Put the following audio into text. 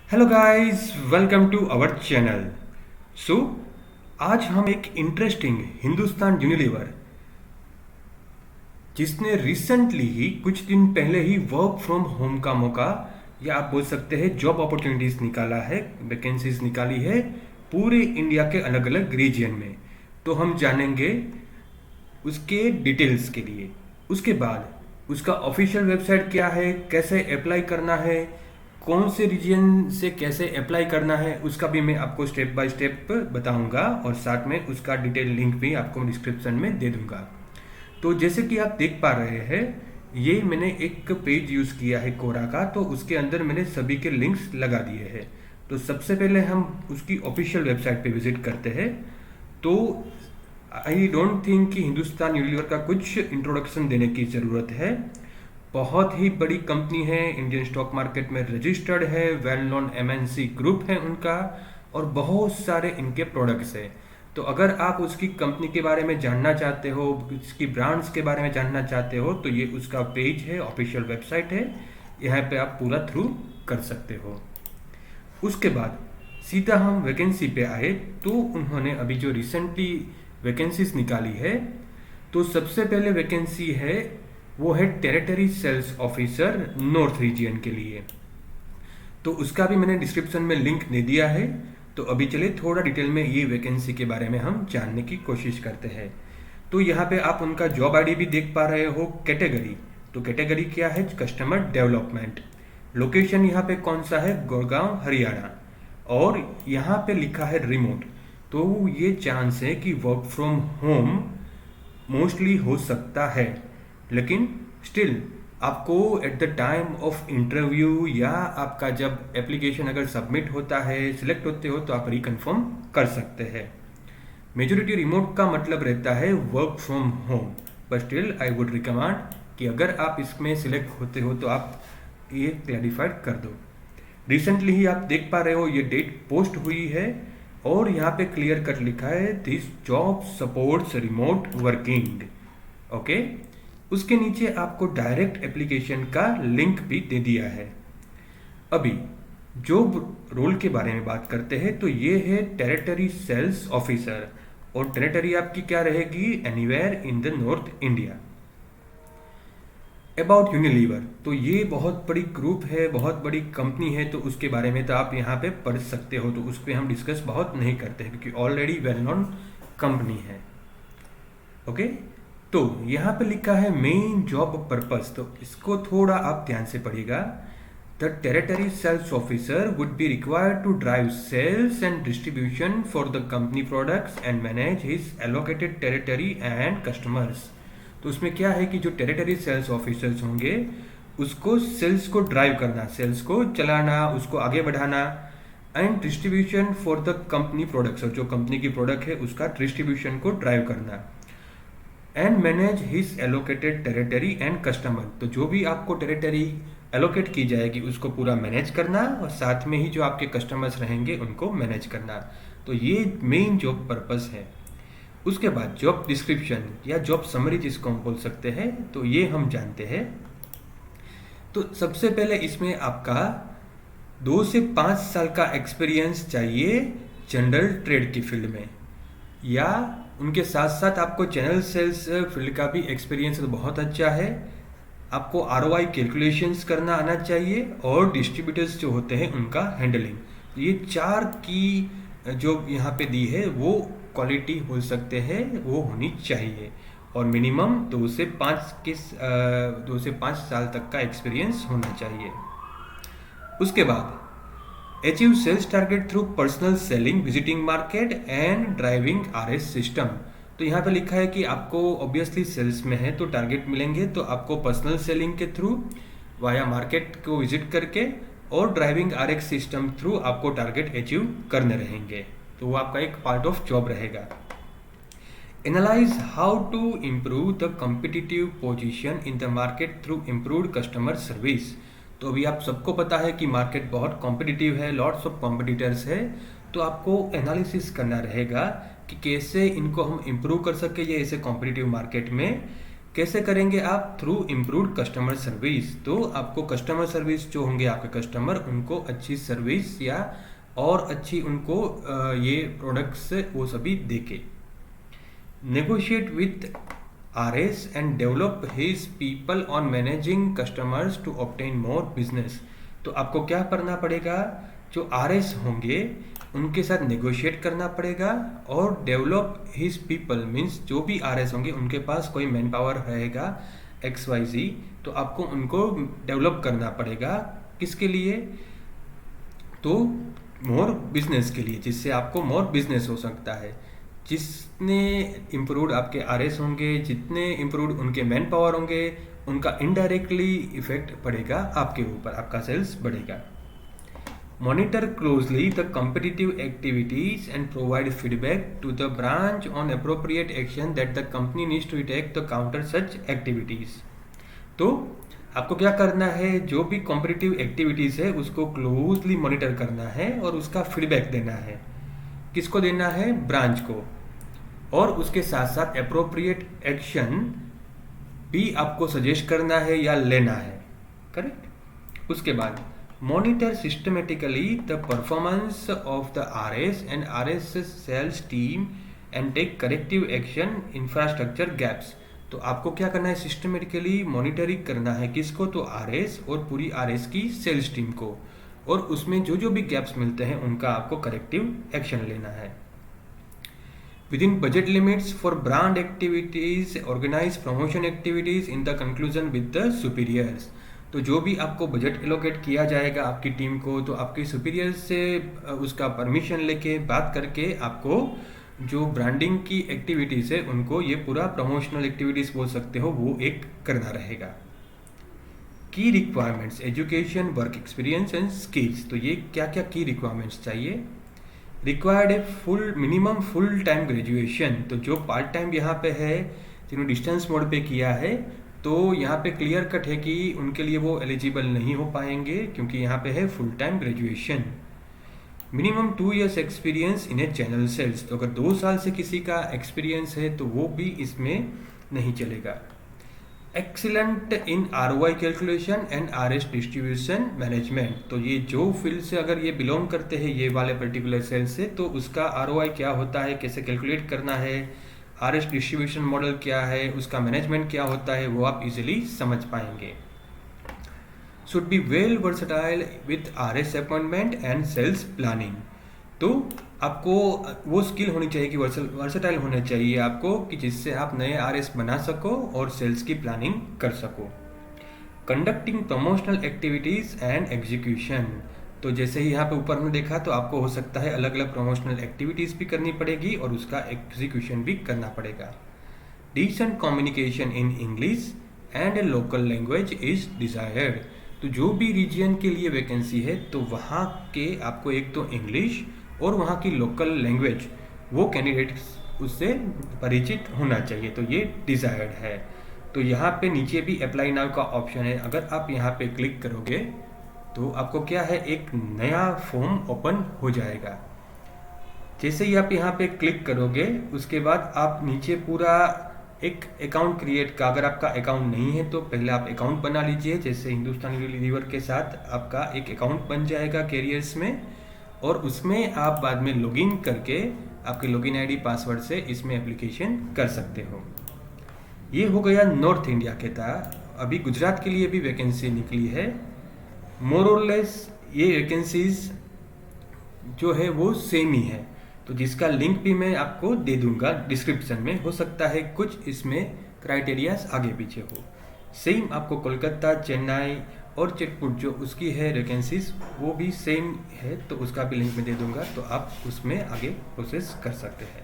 Hello guys, welcome to our channel. So आज हम एक इंटरेस्टिंग हिंदुस्तान यूनिलीवर जिसने रिसेंटली ही कुछ दिन पहले ही वर्क फ्रॉम होम का मौका या आप बोल सकते हैं जॉब अपॉर्चुनिटीज निकाला है, वैकेंसीज निकाली है पूरे इंडिया के अलग अलग रीजन में। तो हम जानेंगे उसके डिटेल्स के लिए। उसके बाद उसका ऑफिशियल वेबसाइट क्या है, कैसे अप्लाई करना है, कौन से रीजन से कैसे अप्लाई करना है, उसका भी मैं आपको स्टेप बाय स्टेप बताऊंगा और साथ में उसका डिटेल लिंक भी आपको डिस्क्रिप्शन में दे दूंगा। तो जैसे कि आप देख पा रहे हैं, ये मैंने एक पेज यूज़ किया है कोरा का, तो उसके अंदर मैंने सभी के लिंक्स लगा दिए हैं। तो सबसे पहले हम उसकी ऑफिशियल वेबसाइट पे विजिट करते हैं। तो आई डोंट थिंक कि हिंदुस्तान यूनिलीवर का कुछ इंट्रोडक्शन देने की ज़रूरत है। बहुत ही बड़ी कंपनी है, इंडियन स्टॉक मार्केट में रजिस्टर्ड है, वेल नोन एमएनसी ग्रुप है उनका, और बहुत सारे इनके प्रोडक्ट्स हैं। तो अगर आप उसकी कंपनी के बारे में जानना चाहते हो, उसकी ब्रांड्स के बारे में जानना चाहते हो, तो ये उसका पेज है, ऑफिशियल वेबसाइट है, यहाँ पे आप पूरा थ्रू कर सकते हो। उसके बाद सीधा हम वैकेंसी पे आए, तो उन्होंने अभी जो रिसेंटली वैकेंसीज निकाली है, तो सबसे पहले वैकेंसी है वो है territory sales officer north region के लिए। तो उसका भी मैंने डिस्क्रिप्शन में लिंक दे दिया है। तो अभी चलिए थोड़ा डिटेल में ये वैकेंसी के बारे में हम जानने की कोशिश करते हैं। तो यहाँ पे आप उनका जॉब आईडी भी देख पा रहे हो, कैटेगरी। तो कैटेगरी क्या है? Customer development. लोकेशन यहाँ पे कौन सा है? गुड़गांव, हरियाणा। और यहाँ पे लिखा है रिमोट। तो ये चांस है कि वर्क फ्रॉम होम मोस्टली हो सकता है, लेकिन स्टिल आपको at the time of interview या आपका जब एप्लीकेशन अगर सबमिट होता है, सिलेक्ट होते हो, तो आप रिकन्फर्म कर सकते हैं। मेजोरिटी रिमोट का मतलब रहता है work from home, but still I would recommend कि अगर आप इसमें सिलेक्ट होते हो तो आप ये क्लैरिफाइड कर दो। रिसेंटली ही आप देख पा रहे हो ये डेट पोस्ट हुई है, और यहाँ पे क्लियर कट लिखा है this job supports remote working. Okay, उसके नीचे आपको डायरेक्ट एप्लीकेशन का लिंक भी दे दिया है। अभी जॉब रोल के बारे में बात करते हैं, तो ये है टेरिटरी सेल्स ऑफिसर, और टेरिटरी आपकी क्या रहेगी? Anywhere in the north India. About Unilever, तो ये बहुत बड़ी ग्रुप है, बहुत बड़ी कंपनी है, तो उसके बारे में तो आप यहाँ पे पढ़ सकते हो, तो उस पर हम डिस्कस बहुत नहीं करते हैं क्योंकि ऑलरेडी वेल नोन कंपनी है। ओके, तो यहाँ पे लिखा है मेन जॉब पर्पस, तो इसको थोड़ा आप ध्यान से पढ़िएगा। The territory sales officer would be required to drive sales and distribution for the company products and manage his allocated territory and customers. तो उसमें क्या है कि जो टेरिटरी सेल्स ऑफिसर्स होंगे उसको सेल्स को ड्राइव करना, सेल्स को चलाना, उसको आगे बढ़ाना, and distribution for the company products, और जो कंपनी की प्रोडक्ट है उसका डिस्ट्रीब्यूशन को ड्राइव करना, and manage his allocated territory and customer. तो जो भी आपको टेरिटरी एलोकेट की जाएगी उसको पूरा मैनेज करना, और साथ में ही जो आपके कस्टमर्स रहेंगे उनको मैनेज करना। तो ये मेन जॉब पर्पस है। उसके बाद जॉब डिस्क्रिप्शन या जॉब समरी जिसको हम बोल सकते हैं, तो ये हम जानते हैं। तो सबसे पहले इसमें आपका 2 से 5 साल का एक्सपीरियंस चाहिए जनरल ट्रेड की फील्ड में, या उनके साथ साथ आपको चैनल सेल्स फील्ड का भी एक्सपीरियंस बहुत अच्छा है। आपको आरओआई कैलकुलेशंस करना आना चाहिए, और डिस्ट्रीब्यूटर्स जो होते हैं उनका हैंडलिंग। तो ये 4 की जो यहाँ पे दी है वो क्वालिटी बोल सकते हैं वो होनी चाहिए, और मिनिमम 2 से 5 साल तक का एक्सपीरियंस होना चाहिए। उसके बाद achieve sales target through personal selling, visiting market and driving RS system. तो यहाँ पे लिखा है कि आपको ऑब्वियसली सेल्स में है तो टारगेट मिलेंगे, तो आपको पर्सनल सेलिंग के थ्रू वाया मार्केट को विजिट करके और ड्राइविंग आरएक्स सिस्टम थ्रू आपको टारगेट अचीव करने रहेंगे। तो वो आपका एक पार्ट ऑफ जॉब रहेगा। Analyse how to improve the competitive position in the market through improved customer service. तो अभी आप सबको पता है कि मार्केट बहुत कॉम्पिटिटिव है, लॉट्स ऑफ कॉम्पिटिटर्स है, तो आपको एनालिसिस करना रहेगा कि कैसे इनको हम इम्प्रूव कर सके ये ऐसे कॉम्पिटिटिव मार्केट में, कैसे करेंगे आप? Through improved customer service. तो आपको कस्टमर सर्विस जो होंगे आपके कस्टमर, उनको अच्छी सर्विस या और अच्छी उनको ये प्रोडक्ट्स वो सभी देके। Negotiate with RS and develop his people on managing customers to obtain more business। तो आपको क्या करना पड़ेगा? जो RS होंगे उनके साथ नेगोशिएट करना पड़ेगा और डेवलप हिज पीपल मीन्स जो भी RS होंगे उनके पास कोई मैन पावर रहेगा XYZ, तो आपको उनको डेवलप करना पड़ेगा। किसके लिए? तो मोर बिजनेस के लिए, जिससे आपको मोर बिजनेस हो सकता है। जितने इम्प्रूव्ड आपके RS होंगे, जितने इम्प्रूव्ड उनके मैन पावर होंगे, उनका इनडायरेक्टली इफेक्ट पड़ेगा आपके ऊपर, आपका सेल्स बढ़ेगा। Monitor closely the competitive activities and provide feedback to the branch on appropriate action that the company needs to take to counter such activities. तो आपको क्या करना है? जो भी कॉम्पिटिटिव एक्टिविटीज है उसको क्लोजली मॉनिटर करना है और उसका फीडबैक देना है। किसको देना है? ब्रांच को। और उसके साथ साथ अप्रोप्रिएट एक्शन भी आपको सजेस्ट करना है या लेना है। करेक्ट। उसके बाद monitor systematically the performance of the RS and RS sales team and take corrective action infrastructure gaps. तो आपको क्या करना है? सिस्टमेटिकली मॉनिटरिंग करना है। किसको? तो RS और पूरी RS की सेल्स टीम को, और उसमें जो जो भी गैप्स मिलते हैं उनका आपको करेक्टिव एक्शन लेना है। Within budget limits for brand activities organise promotion activities in the conclusion with the superiors. तो जो भी आपको बजट एलोकेट किया जाएगा आपकी टीम को, तो आपके सुपीरियर से उसका परमिशन लेके बात करके आपको जो ब्रांडिंग की एक्टिविटीज है उनको, ये पूरा प्रमोशनल एक्टिविटीज बोल सकते हो, वो एक करना रहेगा। की requirements education, work experience and skills. तो ये क्या क्या की रिक्वायरमेंट्स चाहिए? Required a full minimum full time graduation. तो जो पार्ट टाइम यहाँ पे है, जिन्होंने डिस्टेंस मोड पे किया है, तो यहाँ पे क्लियर कट है कि उनके लिए वो एलिजिबल नहीं हो पाएंगे, क्योंकि यहाँ पे है full time graduation. Minimum 2 years experience in a channel sales. तो अगर 2 साल से किसी का एक्सपीरियंस है तो वो भी इसमें नहीं चलेगा। Excellent in ROI calculation and RS distribution management. तो ये जो फील्ड से अगर ये बिलोंग करते हैं, ये वाले पर्टिकुलर सेल्स से, तो उसका ROI क्या होता है, कैसे कैलकुलेट करना है, RS डिस्ट्रीब्यूशन मॉडल क्या है, उसका मैनेजमेंट क्या होता है, वो आप इजीली समझ पाएंगे। Should be well versatile with RS appointment and sales planning. तो आपको वो स्किल होनी चाहिए कि वर्सटाइल होने चाहिए आपको, कि जिससे आप नए RS बना सको और सेल्स की प्लानिंग कर सको। Conducting promotional activities and execution. तो जैसे ही यहाँ पे ऊपर में देखा, तो आपको हो सकता है अलग अलग प्रमोशनल एक्टिविटीज भी करनी पड़ेगी और उसका एग्जीक्यूशन भी करना पड़ेगा। Decent communication in English and a local language is desired. तो जो भी रीजन के लिए वैकेंसी है, तो वहाँ के आपको एक तो इंग्लिश और वहाँ की लोकल लैंग्वेज, वो कैंडिडेट उससे परिचित होना चाहिए, तो ये डिजायर्ड है। तो यहाँ पे नीचे भी अप्लाई नाउ का ऑप्शन है। अगर आप यहाँ पे क्लिक करोगे तो आपको क्या है, एक नया फॉर्म ओपन हो जाएगा। जैसे ही आप यहाँ पे क्लिक करोगे, उसके बाद आप नीचे पूरा एक अकाउंट क्रिएट का, अगर आपका अकाउंट नहीं है तो पहले आप अकाउंट बना लीजिए। जैसे हिंदुस्तान यूनिलीवर के साथ आपका एक अकाउंट बन जाएगा कैरियर्स में, और उसमें आप बाद में लॉगिन करके आपके लॉगिन आईडी पासवर्ड से इसमें एप्लीकेशन कर सकते हो। ये हो गया नॉर्थ इंडिया के था। अभी गुजरात के लिए भी वैकेंसी निकली है। मोर और लेस ये वैकेंसीज जो है वो सेम ही है, तो जिसका लिंक भी मैं आपको दे दूंगा डिस्क्रिप्शन में। हो सकता है कुछ इसमें क्राइटेरियाज आगे पीछे हो। सेम आपको कोलकाता, चेन्नई और चिटपुट जो उसकी है वैकेंसीज, वो भी सेम है, तो उसका भी लिंक मैं दे दूंगा, तो आप उसमें आगे प्रोसेस कर सकते हैं।